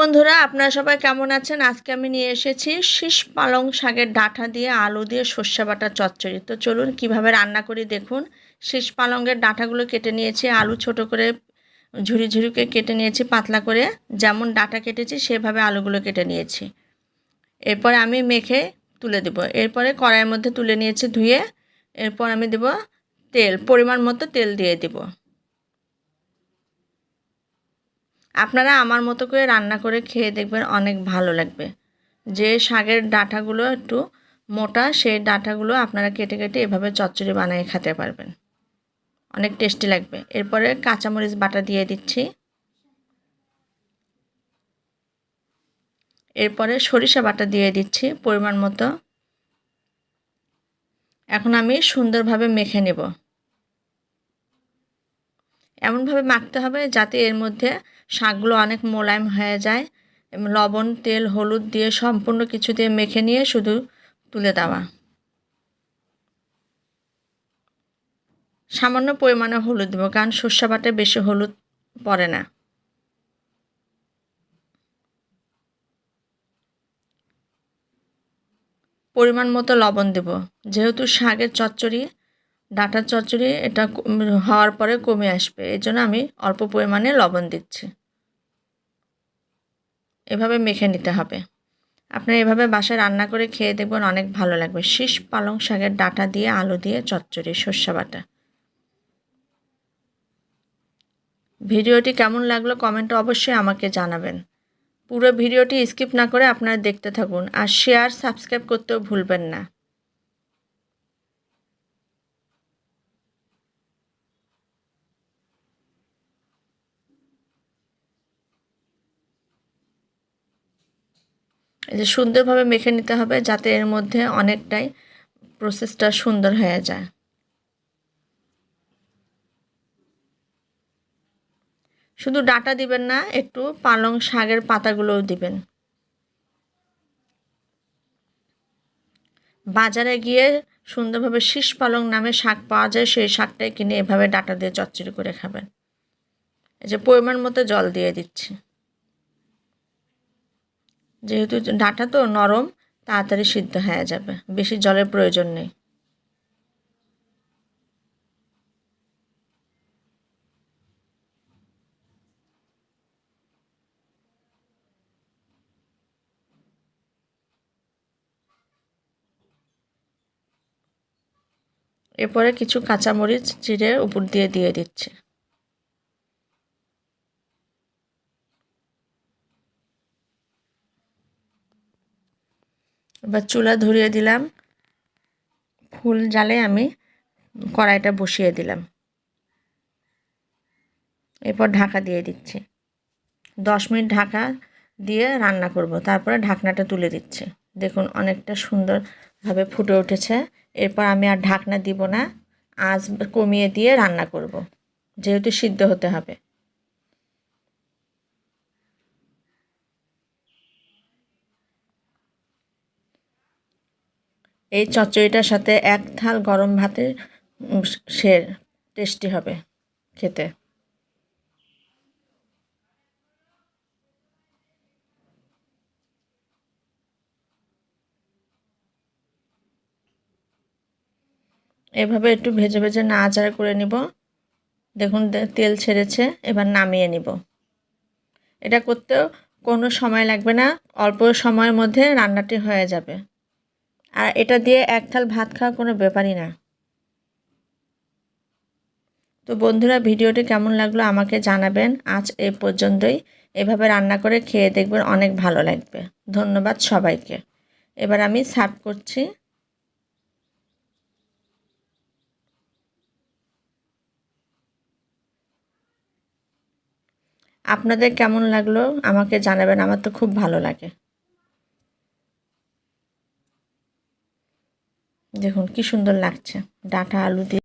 বন্ধুরা, আপনারা সবাই কেমন আছেন? আজকে আমি নিয়ে এসেছি শীষ পালং শাকের ডাঁটা দিয়ে আলু দিয়ে সর্ষে বাটা চচ্চড়ি। তো চলুন কিভাবে রান্না করি দেখুন। শীষ পালংয়ের ডাঁটাগুলো কেটে নিয়েছি, আলু ছোট করে ঝুরি ঝুরিকে কেটে নিয়েছি পাতলা করে, যেমন ডাঁটা কেটেছি সেভাবে আলুগুলো কেটে নিয়েছি। এরপরে আমি মেখে তুলে দেব। এরপরে কড়াইয়ের মধ্যে তুলে নিয়েছি ধুয়ে। এরপর আমি দেব তেল, পরিমাণ মতো তেল দিয়ে দেব। আপনারা আমার মতো করে রান্না করে খেয়ে দেখবেন, অনেক ভালো লাগবে। যে শাকের ডাঁটাগুলো একটু মোটা, সেই ডাঁটাগুলো আপনারা কেটে কেটে এভাবে চচ্চড়ি বানিয়ে খেতে পারবেন, অনেক টেস্টি লাগবে। এরপরে কাঁচামরিচ বাটা দিয়ে দিচ্ছি। এরপরে সরিষা বাটা দিয়ে দিচ্ছি পরিমাণ মতো। এখন আমি সুন্দরভাবে মেখে নেব। এমনভাবে মাখতে হবে যাতে এর মধ্যে শাকগুলো অনেক মোলায়েম হয়ে যায়। লবণ, তেল, হলুদ দিয়ে সম্পূর্ণ কিছু দিয়ে মেখে নিয়ে শুধু তুলে দেওয়া। সামান্য পরিমাণে হলুদ দেবো, কারণ সর্ষে বাটায় বেশি হলুদ পড়ে না। পরিমাণ মতো লবণ দেব, যেহেতু শাকের চচ্চড়ি, ডাঁটার চচ্চড়ি, এটা হওয়ার পরে কমে আসবে, এই জন্য আমি অল্প পরিমাণে লবণ দিচ্ছি। এভাবে মেখে নিতে হবে। আপনারা এভাবে বাসায় রান্না করে খেয়ে দেখবেন, অনেক ভালো লাগবে। শীষ পালং শাকের ডাঁটা দিয়ে আলু দিয়ে চচ্চড়ি সর্ষে বাটা। ভিডিওটি কেমন লাগলো কমেন্টে অবশ্যই আমাকে জানাবেন। পুরো ভিডিওটি স্কিপ না করে আপনারা দেখতে থাকুন, আর শেয়ার সাবস্ক্রাইব করতেও ভুলবেন না। এই যে সুন্দরভাবে মেখে নিতে হবে, যাতে এর মধ্যে অনেকটাই প্রসেসটা সুন্দর হয়ে যায়। শুধু ডাঁটা দিবেন না, একটু পালং শাকের পাতাগুলোও দিবেন। বাজারে গিয়ে সুন্দরভাবে শীষ পালং নামে শাক পাওয়া যায়, সেই শাকটাই কিনে এভাবে ডাঁটা দিয়ে চচ্চড়ি করে খাবেন। এই যে পরিমাণ মতো জল দিয়ে দিচ্ছি, যেহেতু ডাঁটা তো নরম, তাড়াতাড়ি সিদ্ধ হয়ে যাবে, বেশি জলের প্রয়োজন নেই। এরপরে কিছু কাঁচামরিচ চিড়ে উপর দিয়ে দিয়ে দিচ্ছি। এবার চুলা ধরিয়ে দিলাম, ফুল জালে আমি কড়াইটা বসিয়ে দিলাম। এরপর ঢাকা দিয়ে দিচ্ছি। 10 মিনিট ঢাকা দিয়ে রান্না করব, তারপরে ঢাকনাটা তুলে দিচ্ছি। দেখুন অনেকটা সুন্দরভাবে ফুটে উঠেছে। এরপর আমি আর ঢাকনা দিব না, আঁচ কমিয়ে দিয়ে রান্না করব, যেহেতু সিদ্ধ হতে হবে। এই চচ্চড়িটার সাথে এক থাল গরম ভাতের সে টেস্টি হবে খেতে। এভাবে একটু ভেজে ভেজে নাড়াচাড়া করে নিব। দেখুন তেল ছেড়েছে, এবার নামিয়ে নিব। এটা করতেও কোনো সময় লাগবে না, অল্প সময়ের মধ্যে রান্নাটি হয়ে যাবে। আর এটা দিয়ে এক থাল ভাত খাওয়া কোনো ব্যাপারই না। তো বন্ধুরা, ভিডিওটি কেমন লাগলো আমাকে জানাবেন। আজ এই পর্যন্তই। এভাবে রান্না করে খেয়ে দেখবেন, অনেক ভালো লাগবে। ধন্যবাদ সবাইকে। এবার আমি সার্ভ করছি। আপনাদের কেমন লাগলো আমাকে জানাবেন, আমার তো খুব ভালো লাগে। দেখুন কি সুন্দর লাগছে, ডাঁটা আলু দিয়ে।